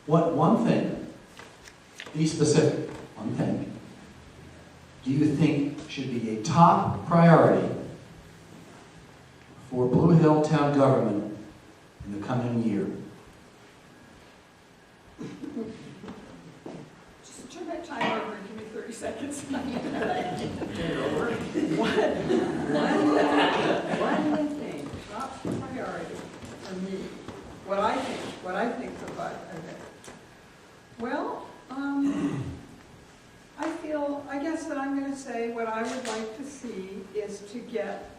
What one thing, be specific, one thing, do you think should be a top priority for Blue Hill town government in the coming year? Just turn that time over and give me 30 seconds. One thing, top priority for me, what I think about, okay. Well, I guess that I'm going to say what I would like to see is to get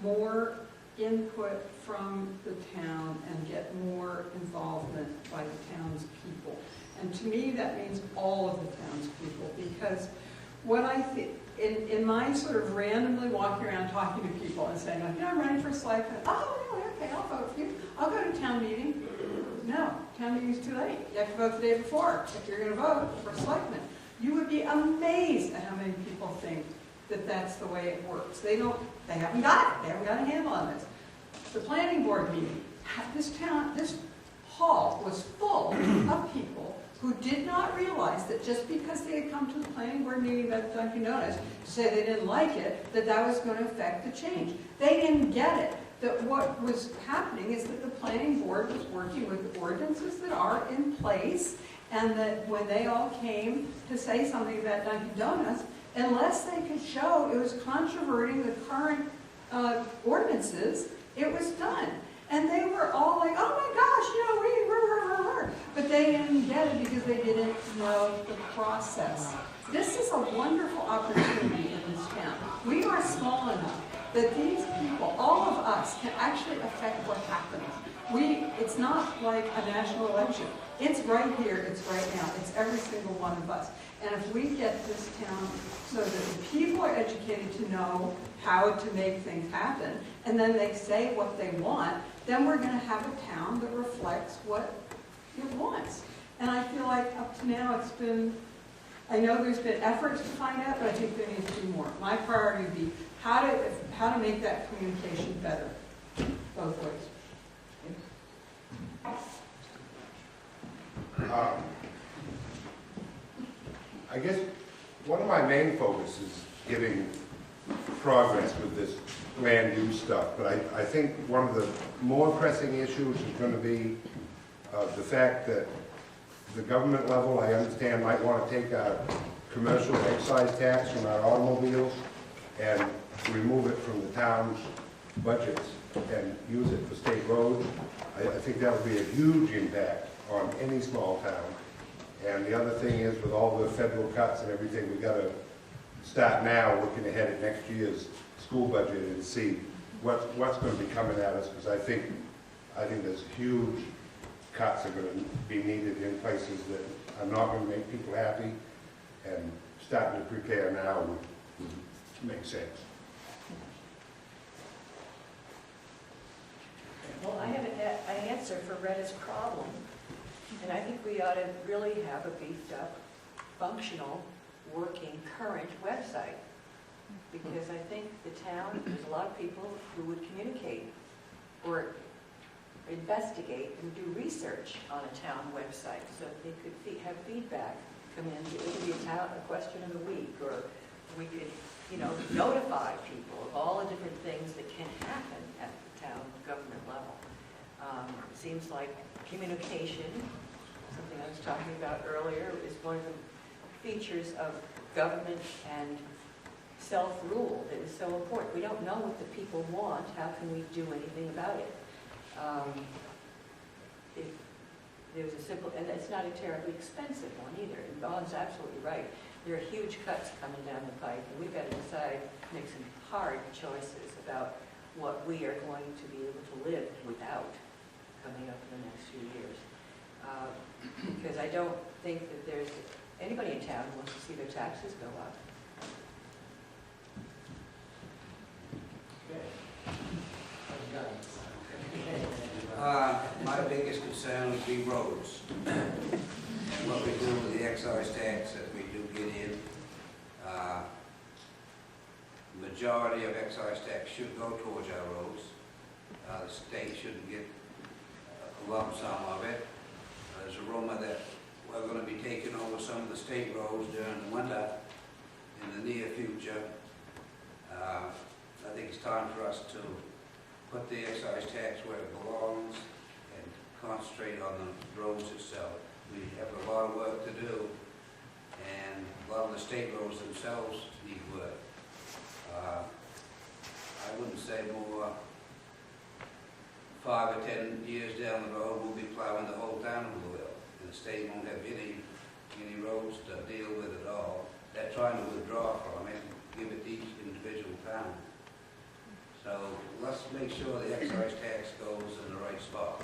more input from the town and get more involvement by the town's people. And to me, that means all of the townspeople, because what I think, in my sort of randomly walking around talking to people and saying, like, I'm running for selectman. Oh, really? Okay, I'll vote for you. I'll go to town meeting. No, town meeting's too late. You have to vote the day before if you're going to vote for selectman. You would be amazed at how many people think that that's the way it works. They haven't got it. They haven't got a handle on this. The planning board meeting, this hall was full of people who did not realize that just because they had come to the planning board meeting about Dunkin' Donuts to say they didn't like it, that was going to affect the change. They didn't get it. That what was happening is that the planning board was working with ordinances that are in place, and that when they all came to say something about Dunkin' Donuts, unless they could show it was controverting the current ordinances, it was done. And they were all like, oh my gosh, but they didn't get it because they didn't know the process. This is a wonderful opportunity in this town. We are small enough that these people, all of us, can actually affect what happens. It's not like a national election. It's right here, it's right now, it's every single one of us. And if we get this town so that the people are educated to know how to make things happen, and then they say what they want, then we're going to have a town that reflects what it wants. And I feel like up to now it's been, I know there's been efforts to find out, but I think there needs to be more. My priority would be how to make that communication better, both ways. I guess one of my main focus is getting progress with this land use stuff, but I think one of the more pressing issues is going to be the fact that the government level, I understand, might want to take our commercial excise tax from our automobiles and remove it from the town's budgets and use it for state roads. I think that would be a huge impact on any small town. And the other thing is, with all the federal cuts and everything, we've got to start now looking ahead at next year's school budget and see what's going to be coming at us, because I think there's huge cuts are going to be needed in places that are not going to make people happy, and starting to prepare now would make sense. Well, I have an answer for Retta's problem, and I think we ought to really have a beefed up, functional, working, current website. Because I think the town, there's a lot of people who would communicate or investigate and do research on a town website, so they could have feedback come in. It would be a question of the week, or we could, notify people of all the different things that can happen at the town government level. It seems like communication, something I was talking about earlier, is one of the features of government and self-rule that is so important. We don't know what the people want. How can we do anything about it? If there's a simple, and it's not a terribly expensive one either. And Vaughn's absolutely right. There are huge cuts coming down the pike, and we've got to decide, make some hard choices about what we are going to be able to live without coming up in the next few years. Because I don't think that there's anybody in town who wants to see their taxes go up. My biggest concern would be roads. And what we do with the excise tax that we do get in. Majority of excise tax should go towards our roads. The state shouldn't get a lump sum of it. As there's a rumor that we're gonna be taking over some of the state roads during the winter in the near future. I think it's time for us to put the excise tax where it belongs and concentrate on the roads itself. We have a lot of work to do, and a lot of the state roads themselves need work. I wouldn't say more 5 or 10 years down the road, we'll be plowing the whole town of Blue Hill, and the state won't have any roads to deal with at all. They're trying to withdraw from it, give it to each individual town. So let's make sure the excise tax goes in the right spot.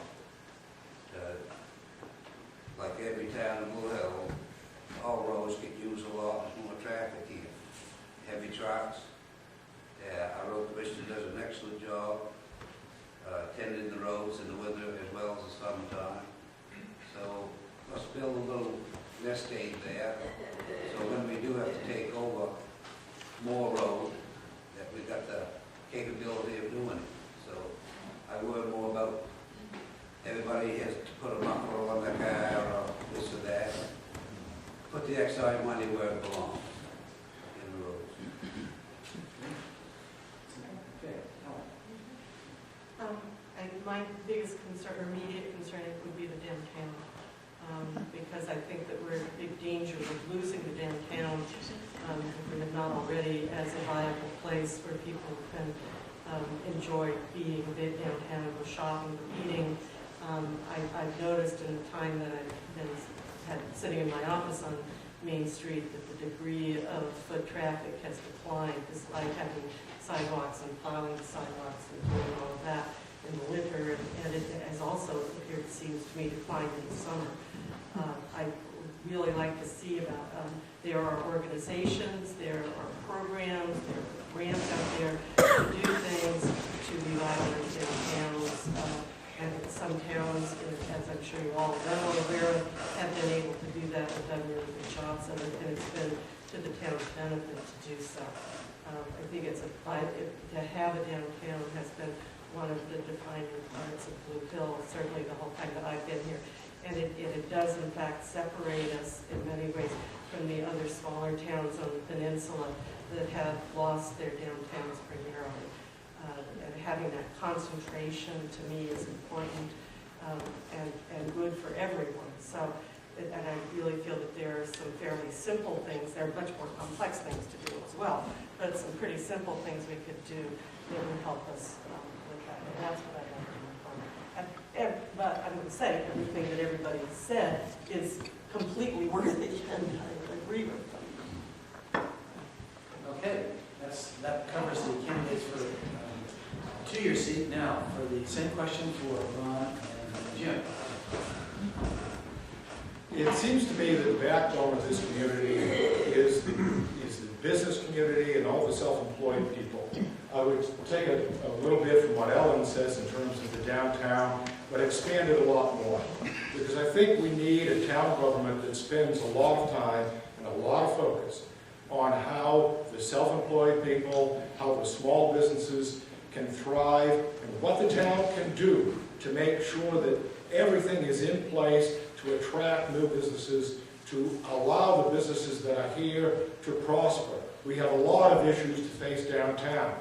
Like every town in Blue Hill, all roads get used a lot, there's more traffic here. Heavy trucks. Our road commissioner does an excellent job tending the roads in the winter as well as the summertime. So let's build a little nest egg there, so when we do have to take over more road, that we've got the capability of doing it. So I worry more about everybody has to put a muffler on their car or this or that. Put the excise money where it belongs, in the roads. Okay, Helen. My biggest concern, or immediate concern, would be the downtown, because I think that we're in big danger of losing the downtown, if we're not already as a viable place where people can enjoy being downtown, go shopping, eating. I've noticed in the time that I've been sitting in my office on Main Street that the degree of foot traffic has declined, despite having sidewalks and plowing the sidewalks and doing all of that in the winter, and it has also appeared, it seems to me, declined in the summer. I would really like to see about, there are organizations, there are programs, there are grants out there to do things to revitalize downtowns. And some towns, as I'm sure you all know, aware of, have been able to do that and done really good jobs, and it's been to the town's benefit to do so. I think to have a downtown has been one of the defining parts of Blue Hill, certainly the whole time that I've been here. And it does, in fact, separate us in many ways from the other smaller towns on the peninsula that have lost their downtowns primarily. And having that concentration, to me, is important and good for everyone. So, and I really feel that there are some fairly simple things. There are much more complex things to do as well, but some pretty simple things we could do that would help us with that. And that's what I'd like to work on. But I'm going to say everything that everybody has said is completely worthy, and I agree with them. Okay, that covers the candidates for the two-year seat. Now, for the same question for Ron and Jim. It seems to me that the backbone of this community is the business community and all the self-employed people. I would take a little bit from what Ellen says in terms of the downtown, but expand it a lot more. Because I think we need a town government that spends a lot of time and a lot of focus on how the self-employed people, how the small businesses can thrive, and what the town can do to make sure that everything is in place to attract new businesses, to allow the businesses that are here to prosper. We have a lot of issues to face downtown.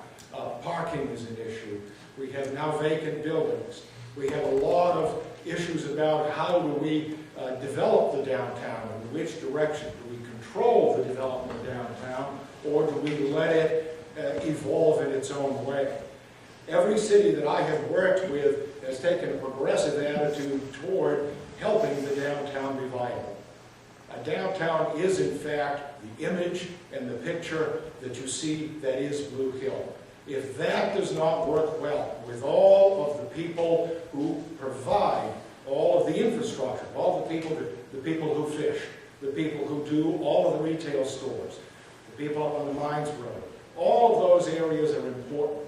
Parking is an issue. We have now vacant buildings. We have a lot of issues about how do we develop the downtown, in which direction. Do we control the development of downtown, or do we let it evolve in its own way? Every city that I have worked with has taken a progressive attitude toward helping the downtown be viable. A downtown is, in fact, the image and the picture that you see that is Blue Hill. If that does not work well with all of the people who provide all of the infrastructure, all the people who fish, the people who do all of the retail stores, the people up on the Mines Road, all of those areas are important.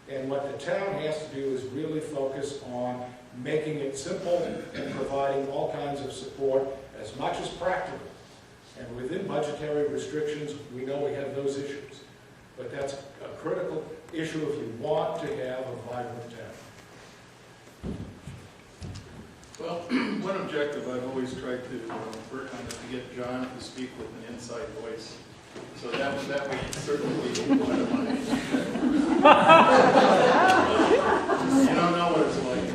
And what the town has to do is really focus on making it simple and providing all kinds of support as much as practical. And within budgetary restrictions, we know we have those issues. But that's a critical issue if you want to have a vibrant town. Well, one objective I've always tried to work on is to get John to speak with an inside voice. So that would certainly be one of mine. You don't know what it's like.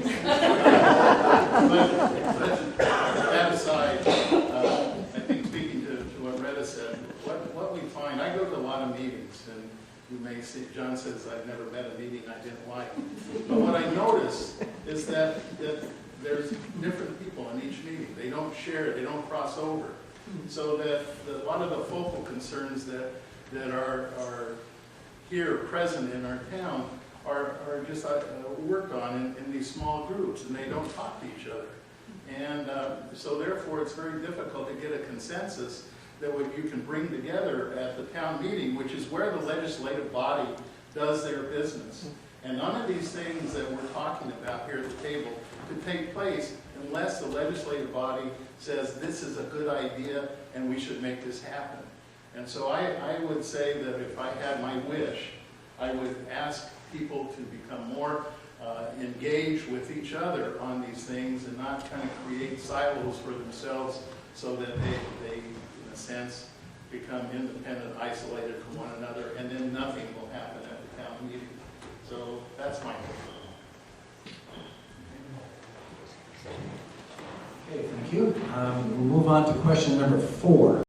But that aside, I think speaking to what Retta said, what we find, I go to a lot of meetings, and you may see, John says I've never met a meeting I didn't like. But what I notice is that there's different people in each meeting. They don't share, they don't cross over. So that a lot of the focal concerns that are here present in our town are just worked on in these small groups, and they don't talk to each other. And so therefore it's very difficult to get a consensus that you can bring together at the town meeting, which is where the legislative body does their business. And none of these things that we're talking about here at the table could take place unless the legislative body says this is a good idea and we should make this happen. And so I would say that if I had my wish, I would ask people to become more engaged with each other on these things and not kind of create silos for themselves so that they in a sense, become independent, isolated from one another, and then nothing will happen at the town meeting. So that's my opinion. Okay, thank you. We'll move on to question number 4.